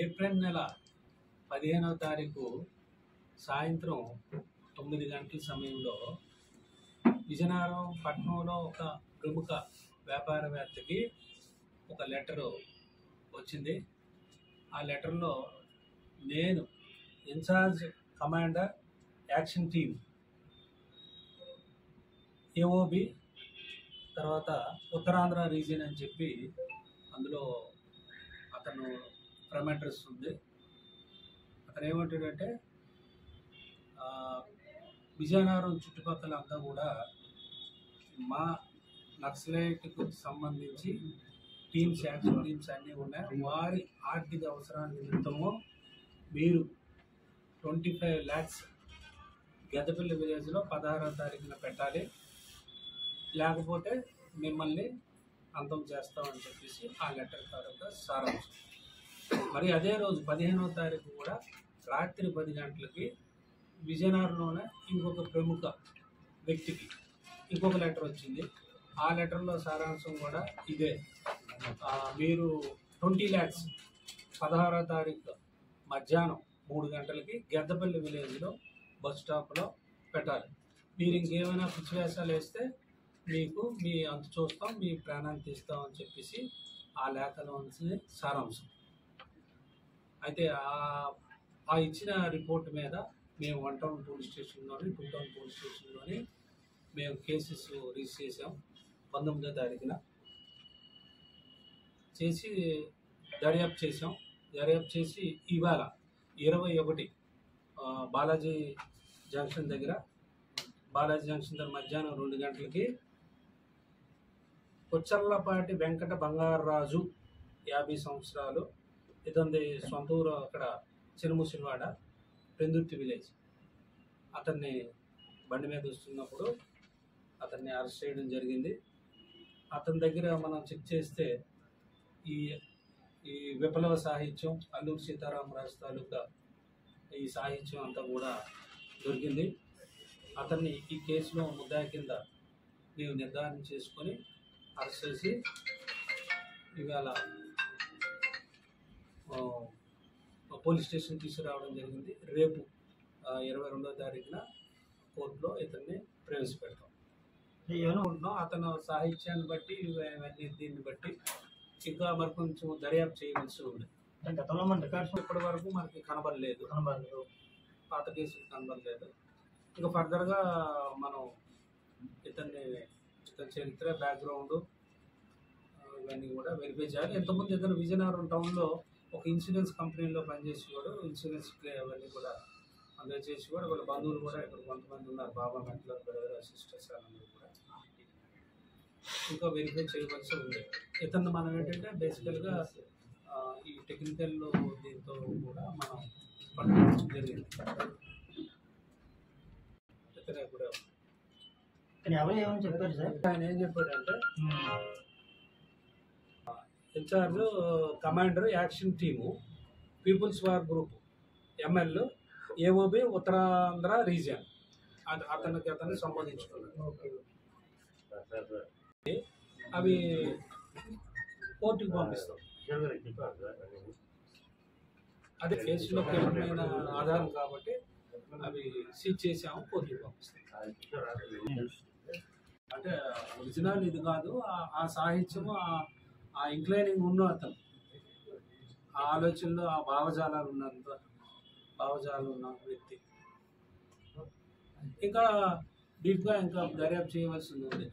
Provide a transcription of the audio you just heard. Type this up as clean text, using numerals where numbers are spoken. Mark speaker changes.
Speaker 1: April నెల 15వ తారీఖు సాయంత్రం 9 గంటల సమయంలో విజయనగరం పట్టణంలో ఒక ప్రముఖ వ్యాపారవేత్తకి ఒక లెటరు వచ్చింది. ఆ లెటర్లో నేను in-charge commander action team AOB తర్వాత ఉత్తరాంధ్ర రీజియన్ అని చెప్పి అందులో అతను ఫ్రమ్ అడ్రస్ ఉంది. అతను ఏమంటాడంటే విజయనగరం చుట్టుపక్కల అంతా కూడా మా నక్సలైట్కు సంబంధించి టీమ్స్, యాక్షన్ టీమ్స్ అన్నీ ఉన్నాయి. వారి ఆర్థిక అవసరాల నిమిత్తము మీరు 25 lakhs గెద్దపల్లి విలేజ్లో 16వ తారీఖున పెట్టాలి, లేకపోతే మిమ్మల్ని అంతం చేస్తామని చెప్పేసి ఆ లెటర్ తాలూకా సారాంశం. మరి అదే రోజు 15వ తారీఖు కూడా రాత్రి 10 గంటలకి విజయనగరంలోనే ఇంకొక ప్రముఖ వ్యక్తికి ఇంకొక లెటర్ వచ్చింది. ఆ లెటర్లో సారాంశం కూడా ఇదే. మీరు 20 lakhs 16వ తారీఖు మధ్యాహ్నం 3 గంటలకి గెద్దపల్లి విలేజ్లో బస్ స్టాప్లో పెట్టాలి. మీరు ఇంకేమైనా పిచ్చివేషాలు వేస్తే మీకు మీ అంతు చూస్తాం, మీ ప్రాణాన్ని తీస్తామని చెప్పేసి ఆ లేఖలోని సారాంశం. అయితే ఆ ఇచ్చిన రిపోర్ట్ మీద మేము 1 టౌన్ పోలీస్ స్టేషన్లోని 2 టౌన్ పోలీస్ స్టేషన్లోని మేము కేసెస్ రిజిస్టర్ చేసాం. 19వ తారీఖున చేసి దర్యాప్తు చేసాం. దర్యాప్తు చేసి ఇవాళ 21 బాలాజీ జంక్షన్ దగ్గర మధ్యాహ్నం 2 గంటలకి కొచ్చర్లపాటి వెంకట బంగారరాజు 50 సంవత్సరాలు, ఇతని సొంత ఊరు అక్కడ చిరుముసిరివాడ పెందుర్తి విలేజ్. అతన్ని బండి మీద వస్తున్నప్పుడు అతన్ని అరెస్ట్ చేయడం జరిగింది. అతని దగ్గర మనం చెక్ చేస్తే ఈ విప్లవ సాహిత్యం, అల్లూరి సీతారామరాజు తాలూకా ఈ సాహిత్యం అంతా కూడా దొరికింది. అతన్ని ఈ కేసులో ముద్దాయి కింద మేము నిర్ధారణ చేసుకొని అరెస్ట్ చేసి ఇవాళ పోలీస్ స్టేషన్ తీసుకురావడం జరిగింది. రేపు 22వ తారీఖున కోర్టులో ఇతన్ని ప్రవేశపెడతాం. అతను సాహిత్యాన్ని బట్టి దీన్ని బట్టి ఇంకా మరి కొంచెం దర్యాప్తు చేయవలసి ఉంది. ఇప్పటి వరకు మనకి కనబడలేదు, పాత కేసులు కనబడలేదు. ఇంకా ఫర్దర్గా మనం ఇతని చరిత్ర, బ్యాక్గ్రౌండ్ ఇవన్నీ కూడా వెరిఫై చేయాలి. ఇంతకుముందు ఇతను విజయనగరం టౌన్లో ఒక ఇన్సూరెన్స్ కంపెనీలో పనిచేసేవాడు. ఇన్సూరెన్స్ అవన్నీ కూడా అందులో చేసేవాడు. వాళ్ళ బంధువులు కూడా ఇక్కడ కొంతమంది ఉన్నారు, బాబా మెంటల్ సిస్టర్స్ అందరూ కూడా ఇంకా వెరిఫై చేయవలసి ఉంది. ఇతను మనం ఏంటంటే బేసికల్గా ఈ టెక్నికల్ దీంతో కూడా మనం పట్టుకోవడం జరిగింది. ఇతనే కూడా ఆయన ఏం చెప్పాడంటే in-charge commander action team people's war group ML AOB Uttarandhra region అతన్ని సంబోధించుకున్నాడు. అవి కోర్టుకు పంపిస్తాం. అదే కేసులో కీలకమైన ఆధారం కాబట్టి అవి సీజ్ చేసాము, కోర్టుకు పంపిస్తాం. అంటే ఒరిజినల్ ఇది కాదు, ఆ సాహిత్యము, ఆ ఇంక్లైనింగ్ ఉన్న అతను, ఆ ఆలోచనలో ఆ భావజాలాలు ఉన్న వ్యక్తి. ఇంకా డీప్గా ఇంకా దర్యాప్తు చేయవలసింది ఉంది.